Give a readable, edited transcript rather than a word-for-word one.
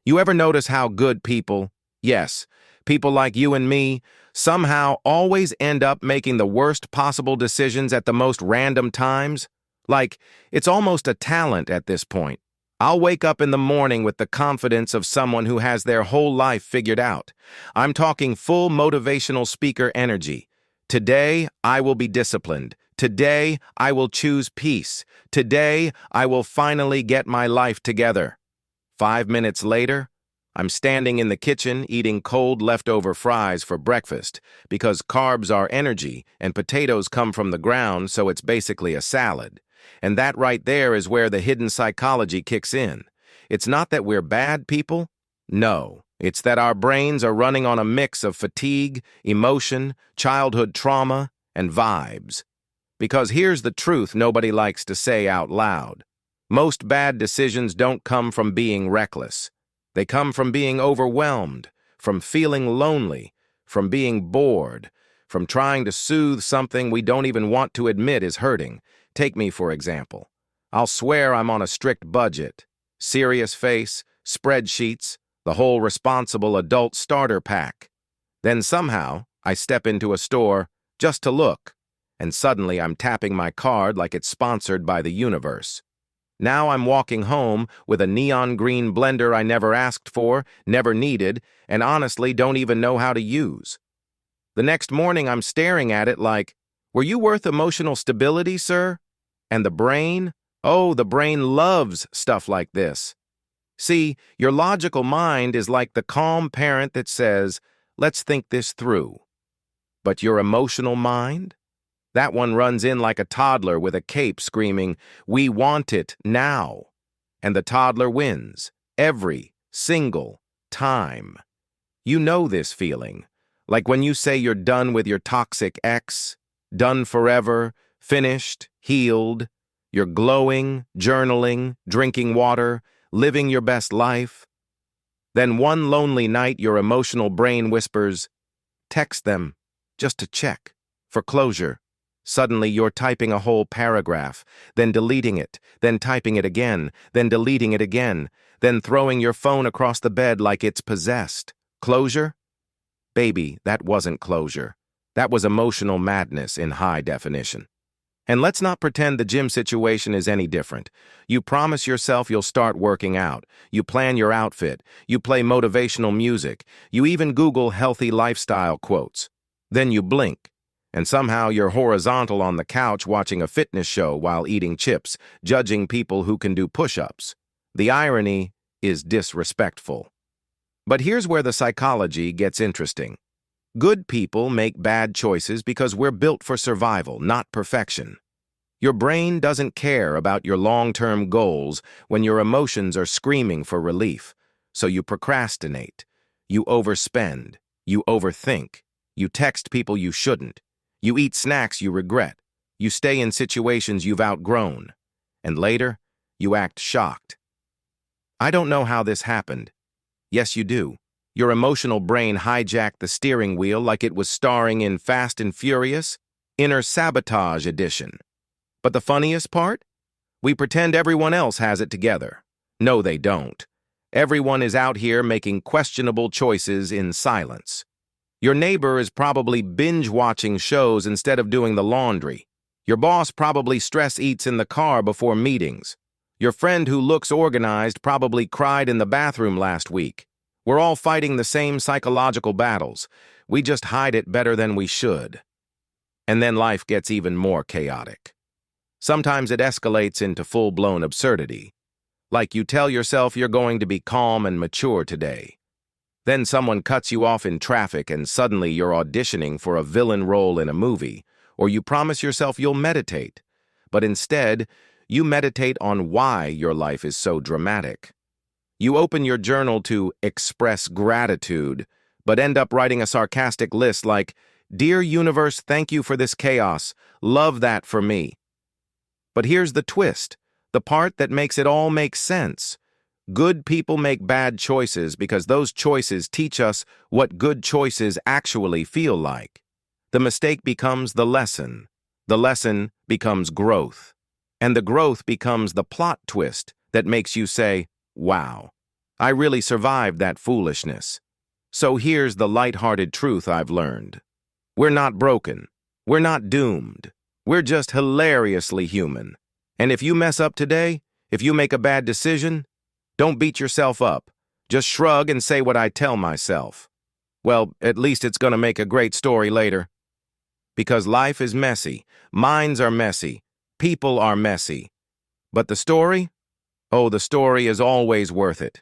You ever notice how good people, yes, people like you and me, somehow always end up making the worst possible decisions at the most random times? Like, it's almost a talent at this point. I'll wake up in the morning with the confidence of someone who has their whole life figured out. I'm talking full motivational speaker energy. Today, I will be disciplined. Today, I will choose peace. Today, I will finally get my life together. 5 minutes later, I'm standing in the kitchen eating cold leftover fries for breakfast because carbs are energy and potatoes come from the ground, so it's basically a salad. And that right there is where the hidden psychology kicks in. It's not that we're bad people. No, it's that our brains are running on a mix of fatigue, emotion, childhood trauma, and vibes. Because here's the truth nobody likes to say out loud. Most bad decisions don't come from being reckless. They come from being overwhelmed, from feeling lonely, from being bored, from trying to soothe something we don't even want to admit is hurting. Take me, for example. I'll swear I'm on a strict budget. Serious face, spreadsheets, the whole responsible adult starter pack. Then somehow, I step into a store just to look, and suddenly I'm tapping my card like it's sponsored by the universe. Now I'm walking home with a neon green blender I never asked for, never needed, and honestly don't even know how to use. The next morning I'm staring at it like, were you worth emotional stability, sir? And the brain? Oh, the brain loves stuff like this. See, your logical mind is like the calm parent that says, let's think this through. But your emotional mind? That one runs in like a toddler with a cape screaming, we want it now. And the toddler wins, every single time. You know this feeling, like when you say you're done with your toxic ex, done forever, finished, healed, you're glowing, journaling, drinking water, living your best life. Then one lonely night your emotional brain whispers, text them, just to check, for closure. Suddenly, you're typing a whole paragraph, then deleting it, then typing it again, then deleting it again, then throwing your phone across the bed like it's possessed. Closure? Baby, that wasn't closure. That was emotional madness in high definition. And let's not pretend the gym situation is any different. You promise yourself you'll start working out. You plan your outfit. You play motivational music. You even Google healthy lifestyle quotes. Then you blink. And somehow you're horizontal on the couch watching a fitness show while eating chips, judging people who can do push-ups. The irony is disrespectful. But here's where the psychology gets interesting. Good people make bad choices because we're built for survival, not perfection. Your brain doesn't care about your long-term goals when your emotions are screaming for relief. So you procrastinate. You overspend. You overthink. You text people you shouldn't. You eat snacks you regret. You stay in situations you've outgrown. And later, you act shocked. I don't know how this happened. Yes, you do. Your emotional brain hijacked the steering wheel like it was starring in Fast and Furious, Inner Sabotage Edition. But the funniest part? We pretend everyone else has it together. No, they don't. Everyone is out here making questionable choices in silence. Your neighbor is probably binge-watching shows instead of doing the laundry. Your boss probably stress eats in the car before meetings. Your friend who looks organized probably cried in the bathroom last week. We're all fighting the same psychological battles. We just hide it better than we should. And then life gets even more chaotic. Sometimes it escalates into full-blown absurdity. Like you tell yourself you're going to be calm and mature today. Then someone cuts you off in traffic and suddenly you're auditioning for a villain role in a movie, or you promise yourself you'll meditate. But instead, you meditate on why your life is so dramatic. You open your journal to express gratitude, but end up writing a sarcastic list like, Dear Universe, thank you for this chaos. Love that for me. But here's the twist, the part that makes it all make sense. Good people make bad choices because those choices teach us what good choices actually feel like. The mistake becomes the lesson. The lesson becomes growth. And the growth becomes the plot twist that makes you say, wow. I really survived that foolishness. So here's the light-hearted truth I've learned. We're not broken. We're not doomed. We're just hilariously human. And if you mess up today, if you make a bad decision, don't beat yourself up. Just shrug and say what I tell myself. Well, at least it's gonna make a great story later. Because life is messy, minds are messy, people are messy. But the story? Oh, the story is always worth it.